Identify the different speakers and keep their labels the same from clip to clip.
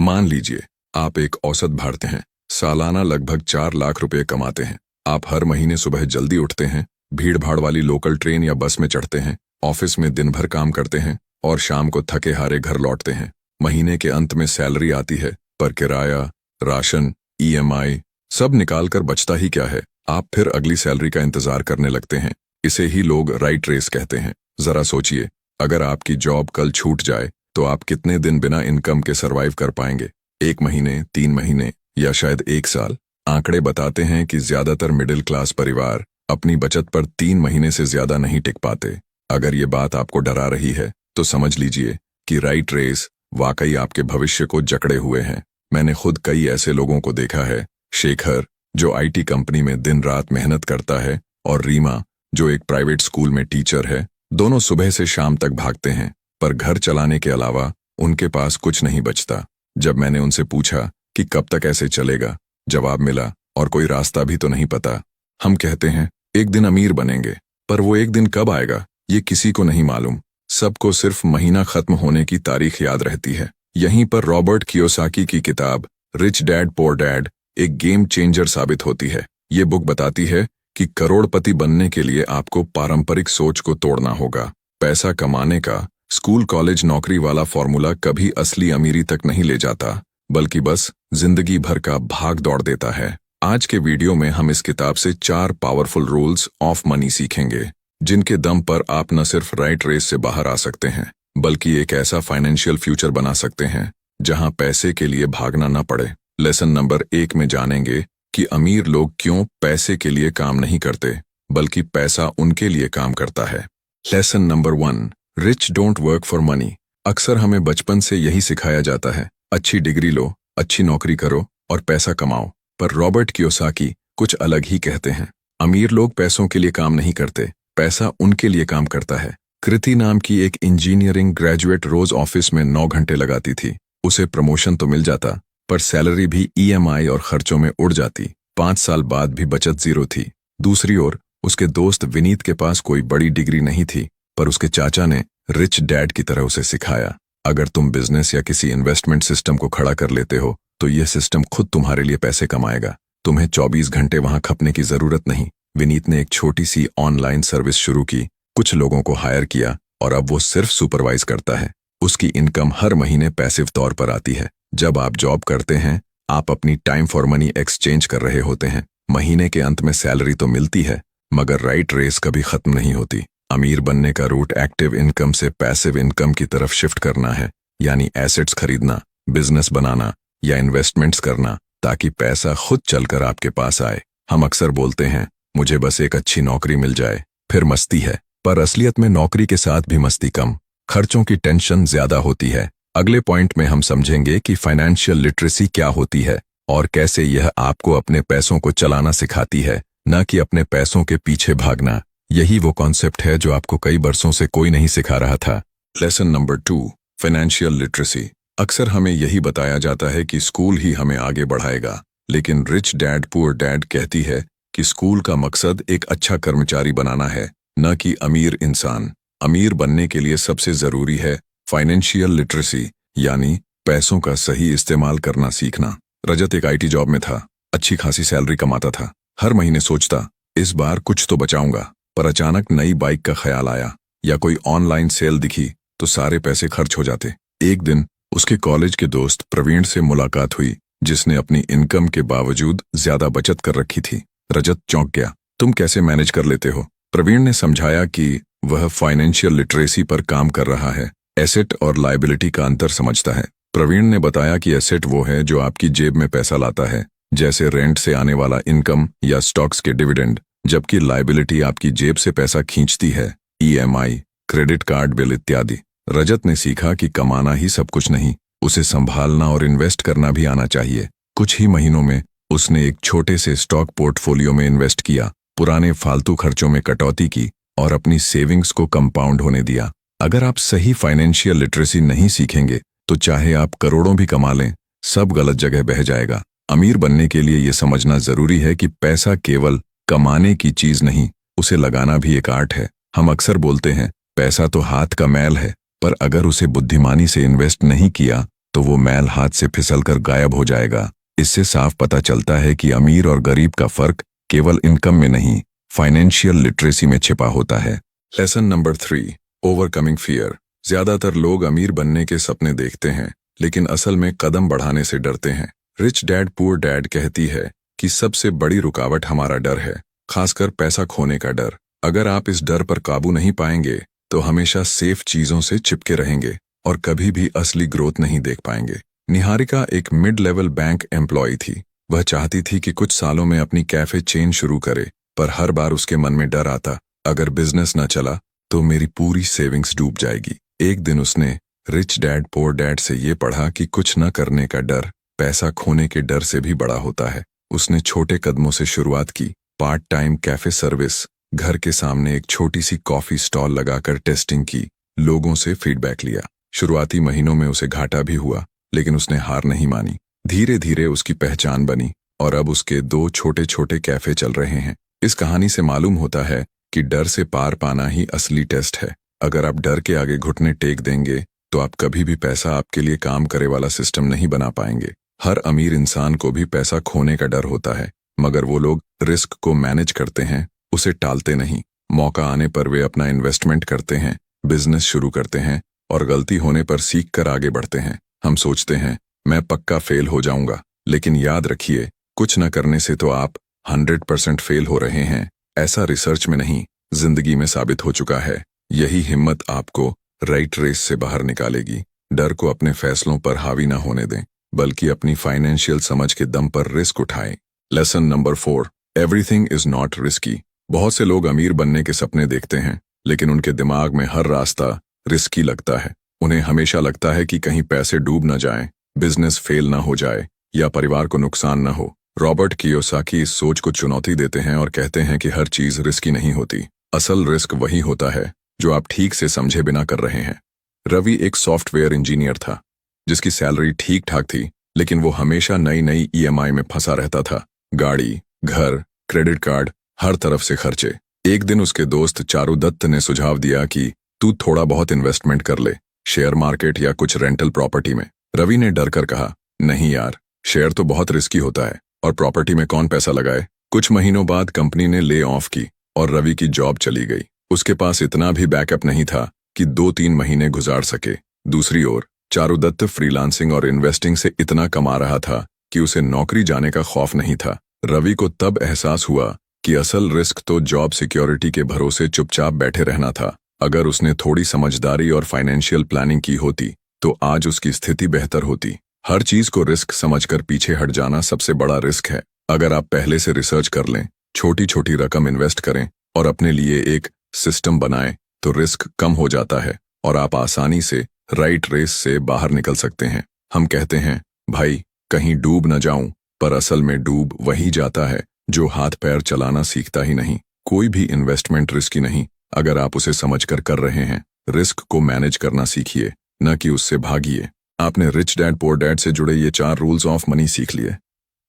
Speaker 1: मान लीजिए आप एक औसत भारतीय हैं, सालाना लगभग 4 लाख रुपए कमाते हैं। आप हर महीने सुबह जल्दी उठते हैं, भीड़ भाड़ वाली लोकल ट्रेन या बस में चढ़ते हैं, ऑफिस में दिन भर काम करते हैं और शाम को थके हारे घर लौटते हैं। महीने के अंत में सैलरी आती है, पर किराया, राशन, ईएमआई सब निकाल कर बचता ही क्या है। आप फिर अगली सैलरी का इंतजार करने लगते हैं। इसे ही लोग राइट रेस कहते हैं। जरा सोचिए, अगर आपकी जॉब कल छूट जाए तो आप कितने दिन बिना इनकम के सरवाइव कर पाएंगे? 1 महीने, 3 महीने या शायद 1 साल? आंकड़े बताते हैं कि ज्यादातर मिडिल क्लास परिवार अपनी बचत पर 3 महीने से ज्यादा नहीं टिक पाते। अगर ये बात आपको डरा रही है तो समझ लीजिए कि राइट रेस वाकई आपके भविष्य को जकड़े हुए हैं। मैंने खुद कई ऐसे लोगों को देखा है। शेखर, जो आईटी कंपनी में दिन रात मेहनत करता है, और रीमा, जो एक प्राइवेट स्कूल में टीचर है। दोनों सुबह से शाम तक भागते हैं, पर घर चलाने के अलावा उनके पास कुछ नहीं बचता। जब मैंने उनसे पूछा कि कब तक ऐसे चलेगा, जवाब मिला, और कोई रास्ता भी तो नहीं पता। हम कहते हैं एक दिन अमीर बनेंगे, पर वो एक दिन कब आएगा ये किसी को नहीं मालूम। सबको सिर्फ महीना खत्म होने की तारीख याद रहती है। यहीं पर रॉबर्ट कियोसाकी की किताब रिच डैड पुअर डैड एक गेम चेंजर साबित होती है। ये बुक बताती है कि करोड़पति बनने के लिए आपको पारंपरिक सोच को तोड़ना होगा। पैसा कमाने का स्कूल कॉलेज नौकरी वाला फॉर्मूला कभी असली अमीरी तक नहीं ले जाता, बल्कि बस जिंदगी भर का भाग दौड़ देता है। आज के वीडियो में हम इस किताब से 4 पावरफुल रूल्स ऑफ मनी सीखेंगे, जिनके दम पर आप न सिर्फ राइट रेस से बाहर आ सकते हैं, बल्कि एक ऐसा फाइनेंशियल फ्यूचर बना सकते हैं जहां पैसे के लिए भागना न पड़े। लेसन नंबर 1 में जानेंगे कि अमीर लोग क्यों पैसे के लिए काम नहीं करते, बल्कि पैसा उनके लिए काम करता है। Lesson number 1, rich don't work for money. अक्सर हमें बचपन से यही सिखाया जाता है, अच्छी डिग्री लो, अच्छी नौकरी करो और पैसा कमाओ। पर रॉबर्ट कियोसाकी कुछ अलग ही कहते हैं। अमीर लोग पैसों के लिए काम नहीं करते, पैसा उनके लिए काम करता है। कृति नाम की एक इंजीनियरिंग ग्रेजुएट रोज ऑफिस में 9 घंटे लगाती थी। उसे प्रमोशन तो मिल जाता, पर सैलरी भी ईएमआई और खर्चों में उड़ जाती। 5 साल बाद भी बचत जीरो थी। दूसरी ओर उसके दोस्त विनीत के पास कोई बड़ी डिग्री नहीं थी, पर उसके चाचा ने रिच डैड की तरह उसे सिखाया, अगर तुम बिजनेस या किसी इन्वेस्टमेंट सिस्टम को खड़ा कर लेते हो तो यह सिस्टम खुद तुम्हारे लिए पैसे कमाएगा। तुम्हें 24 घंटे वहां खपने की जरूरत नहीं। विनीत ने एक छोटी सी ऑनलाइन सर्विस शुरू की, कुछ लोगों को हायर किया और अब वो सिर्फ सुपरवाइज करता है। उसकी इनकम हर महीने पैसिव तौर पर आती है। जब आप जॉब करते हैं, आप अपनी टाइम फॉर मनी एक्सचेंज कर रहे होते हैं। महीने के अंत में सैलरी तो मिलती है, मगर राइट रेस कभी खत्म नहीं होती। अमीर बनने का रूट एक्टिव इनकम से पैसिव इनकम की तरफ शिफ्ट करना है, यानी एसेट्स खरीदना, बिजनेस बनाना या इन्वेस्टमेंट्स करना, ताकि पैसा खुद चलकर आपके पास आए। हम अक्सर बोलते हैं मुझे बस एक अच्छी नौकरी मिल जाए, फिर मस्ती है। पर असलियत में नौकरी के साथ भी मस्ती कम, खर्चों की टेंशन ज्यादा होती है। अगले पॉइंट में हम समझेंगे कि फाइनेंशियल लिटरेसी क्या होती है और कैसे यह आपको अपने पैसों को चलाना सिखाती है, न कि अपने पैसों के पीछे भागना। यही वो कॉन्सेप्ट है जो आपको कई बरसों से कोई नहीं सिखा रहा था। Lesson number 2, financial literacy. अक्सर हमें यही बताया जाता है कि स्कूल ही हमें आगे बढ़ाएगा, लेकिन रिच डैड पुअर डैड कहती है कि स्कूल का मकसद एक अच्छा कर्मचारी बनाना है, न कि अमीर इंसान। अमीर बनने के लिए सबसे जरूरी है फाइनेंशियल लिटरेसी, यानी पैसों का सही इस्तेमाल करना सीखना। रजत एक आईटी जॉब में था, अच्छी खासी सैलरी कमाता था। हर महीने सोचता इस बार कुछ तो बचाऊंगा, पर अचानक नई बाइक का ख्याल आया या कोई ऑनलाइन सेल दिखी तो सारे पैसे खर्च हो जाते। एक दिन उसके कॉलेज के दोस्त प्रवीण से मुलाकात हुई, जिसने अपनी इनकम के बावजूद ज्यादा बचत कर रखी थी। रजत चौंक गया, तुम कैसे मैनेज कर लेते हो? प्रवीण ने समझाया कि वह फाइनेंशियल लिटरेसी पर काम कर रहा है, एसेट और लायबिलिटी का अंतर समझता है। प्रवीण ने बताया कि एसेट वो है जो आपकी जेब में पैसा लाता है, जैसे रेंट से आने वाला इनकम या स्टॉक्स के डिविडेंड, जबकि लायबिलिटी आपकी जेब से पैसा खींचती है, ईएमआई, क्रेडिट कार्ड बिल इत्यादि। रजत ने सीखा कि कमाना ही सब कुछ नहीं, उसे संभालना और इन्वेस्ट करना भी आना चाहिए। कुछ ही महीनों में उसने एक छोटे से स्टॉक पोर्टफोलियो में इन्वेस्ट किया, पुराने फालतू खर्चों में कटौती की और अपनी सेविंग्स को कंपाउंड होने दिया। अगर आप सही फाइनेंशियल लिटरेसी नहीं सीखेंगे तो चाहे आप करोड़ों भी कमा लें, सब गलत जगह बह जाएगा। अमीर बनने के लिए यह समझना जरूरी है कि पैसा केवल कमाने की चीज नहीं, उसे लगाना भी एक आर्ट है। हम अक्सर बोलते हैं पैसा तो हाथ का मैल है, पर अगर उसे बुद्धिमानी से इन्वेस्ट नहीं किया तो वो मैल हाथ से फिसलकर गायब हो जाएगा। इससे साफ पता चलता है कि अमीर और गरीब का फर्क केवल इनकम में नहीं, फाइनेंशियल लिटरेसी में छिपा होता है। Lesson number 3, overcoming fear. ज्यादातर लोग अमीर बनने के सपने देखते हैं, लेकिन असल में कदम बढ़ाने से डरते हैं। रिच डैड पुअर डैड कहती है कि सबसे बड़ी रुकावट हमारा डर है, खासकर पैसा खोने का डर। अगर आप इस डर पर काबू नहीं पाएंगे तो हमेशा सेफ चीजों से चिपके रहेंगे और कभी भी असली ग्रोथ नहीं देख पाएंगे। निहारिका एक मिड लेवल बैंक एम्प्लॉय थी। वह चाहती थी कि कुछ सालों में अपनी कैफे चेन शुरू करे, पर हर बार उसके मन में डर आता, अगर बिजनेस न चला तो मेरी पूरी सेविंग्स डूब जाएगी। एक दिन उसने रिच डैड पुअर डैड से ये पढ़ा कि कुछ न करने का डर पैसा खोने के डर से भी बड़ा होता है। उसने छोटे कदमों से शुरुआत की, पार्ट टाइम कैफे सर्विस, घर के सामने एक छोटी सी कॉफी स्टॉल लगाकर टेस्टिंग की, लोगों से फीडबैक लिया। शुरुआती महीनों में उसे घाटा भी हुआ, लेकिन उसने हार नहीं मानी। धीरे धीरे उसकी पहचान बनी और अब उसके 2 छोटे छोटे कैफे चल रहे हैं। इस कहानी से मालूम होता है कि डर से पार पाना ही असली टेस्ट है। अगर आप डर के आगे घुटने टेक देंगे तो आप कभी भी पैसा आपके लिए काम करे वाला सिस्टम नहीं बना पाएंगे। हर अमीर इंसान को भी पैसा खोने का डर होता है, मगर वो लोग रिस्क को मैनेज करते हैं, उसे टालते नहीं। मौका आने पर वे अपना इन्वेस्टमेंट करते हैं, बिजनेस शुरू करते हैं और गलती होने पर सीख कर आगे बढ़ते हैं। हम सोचते हैं मैं पक्का फेल हो जाऊंगा, लेकिन याद रखिए, कुछ न करने से तो आप 100% फेल हो रहे हैं। ऐसा रिसर्च में नहीं, जिंदगी में साबित हो चुका है। यही हिम्मत आपको राइट रेस से बाहर निकालेगी। डर को अपने फैसलों पर हावी ना होने दें, बल्कि अपनी फाइनेंशियल समझ के दम पर रिस्क उठाएं। Lesson number 4, everything is not risky. बहुत से लोग अमीर बनने के सपने देखते हैं, लेकिन उनके दिमाग में हर रास्ता रिस्की लगता है। उन्हें हमेशा लगता है कि कहीं पैसे डूब न जाएं, बिजनेस फेल ना हो जाए या परिवार को नुकसान न हो। रॉबर्ट कियोसाकी इस सोच को चुनौती देते हैं और कहते हैं कि हर चीज रिस्की नहीं होती। असल रिस्क वही होता है जो आप ठीक से समझे बिना कर रहे हैं। रवि एक सॉफ्टवेयर इंजीनियर था, जिसकी सैलरी ठीक ठाक थी, लेकिन वो हमेशा नई नई ईएमआई में फंसा रहता था। गाड़ी, घर, क्रेडिट कार्ड, हर तरफ से खर्चे। एक दिन उसके दोस्त चारुदत्त ने सुझाव दिया कि तू थोड़ा बहुत इन्वेस्टमेंट कर ले, शेयर मार्केट या कुछ रेंटल प्रॉपर्टी में। रवि ने डर कर कहा, नहीं यार, शेयर तो बहुत रिस्की होता है और प्रॉपर्टी में कौन पैसा लगाए। कुछ महीनों बाद कंपनी ने ले ऑफ की और रवि की जॉब चली गई। उसके पास इतना भी बैकअप नहीं था कि 2-3 महीने गुजार सके। दूसरी ओर चारुदत्त फ्रीलांसिंग और इन्वेस्टिंग से इतना कमा रहा था कि उसे नौकरी जाने का खौफ नहीं था। रवि को तब एहसास हुआ कि असल रिस्क तो जॉब सिक्योरिटी के भरोसे चुपचाप बैठे रहना था। अगर उसने थोड़ी समझदारी और फाइनेंशियल प्लानिंग की होती तो आज उसकी स्थिति बेहतर होती। हर चीज को रिस्क समझकर पीछे हट जाना सबसे बड़ा रिस्क है। अगर आप पहले से रिसर्च कर लें, छोटी छोटी रकम इन्वेस्ट करें और अपने लिए एक सिस्टम बनाएं, तो रिस्क कम हो जाता है और आप आसानी से राइट रेस से बाहर निकल सकते हैं। हम कहते हैं, भाई कहीं डूब न जाऊं, पर असल में डूब वही जाता है जो हाथ पैर चलाना सीखता ही नहीं। कोई भी इन्वेस्टमेंट रिस्की नहीं, अगर आप उसे समझकर कर रहे हैं। रिस्क को मैनेज करना सीखिए, न कि उससे भागिए। आपने रिच डैड पुअर डैड से जुड़े ये 4 रूल्स ऑफ मनी सीख लिए।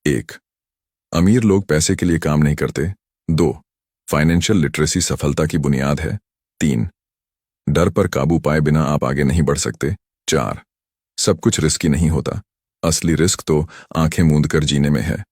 Speaker 1: 1, अमीर लोग पैसे के लिए काम नहीं करते। 2, फाइनेंशियल लिटरेसी सफलता की बुनियाद है। 3, डर पर काबू पाए बिना आप आगे नहीं बढ़ सकते। 4, सब कुछ रिस्की नहीं होता, असली रिस्क तो आंखें मूंद कर जीने में है।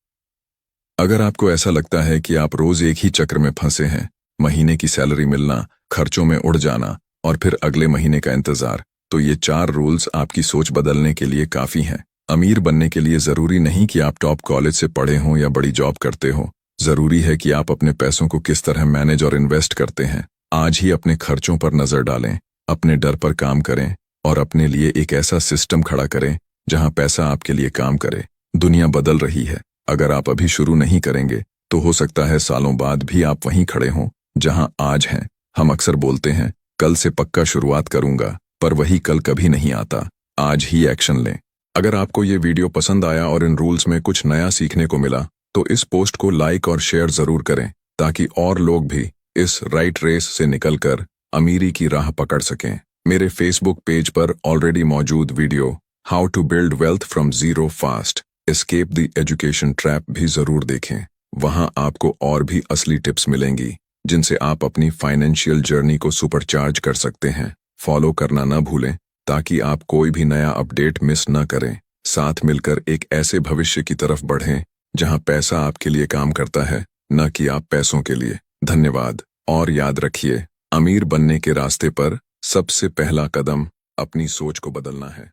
Speaker 1: अगर आपको ऐसा लगता है कि आप रोज एक ही चक्र में फंसे हैं, महीने की सैलरी मिलना, खर्चों में उड़ जाना और फिर अगले महीने का इंतजार, तो ये 4 रूल्स आपकी सोच बदलने के लिए काफी हैं। अमीर बनने के लिए जरूरी नहीं कि आप टॉप कॉलेज से पढ़े हों या बड़ी जॉब करते हो। जरूरी है कि आप अपने पैसों को किस तरह मैनेज और इन्वेस्ट करते हैं। आज ही अपने खर्चों पर नजर डालें, अपने डर पर काम करें और अपने लिए एक ऐसा सिस्टम खड़ा करें जहां पैसा आपके लिए काम करे। दुनिया बदल रही है, अगर आप अभी शुरू नहीं करेंगे तो हो सकता है सालों बाद भी आप वहीं खड़े हों जहां आज हैं। हम अक्सर बोलते हैं, कल से पक्का शुरुआत करूंगा, पर वही कल कभी नहीं आता। आज ही एक्शन लें। अगर आपको ये वीडियो पसंद आया और इन रूल्स में कुछ नया सीखने को मिला, तो इस पोस्ट को लाइक और शेयर जरूर करें, ताकि और लोग भी इस राइट रेस से निकलकर अमीरी की राह पकड़ सकें। मेरे फेसबुक पेज पर ऑलरेडी मौजूद video how to build wealth from zero fast, escape the education trap भी जरूर देखें। वहां आपको और भी असली टिप्स मिलेंगी जिनसे आप अपनी फाइनेंशियल जर्नी को सुपरचार्ज कर सकते हैं। फॉलो करना न भूलें ताकि आप कोई भी नया अपडेट मिस न करें। साथ मिलकर एक ऐसे भविष्य की तरफ बढ़ें जहां पैसा आपके लिए काम करता है, न कि आप पैसों के लिए। धन्यवाद। और याद रखिए, अमीर बनने के रास्ते पर सबसे पहला कदम अपनी सोच को बदलना है।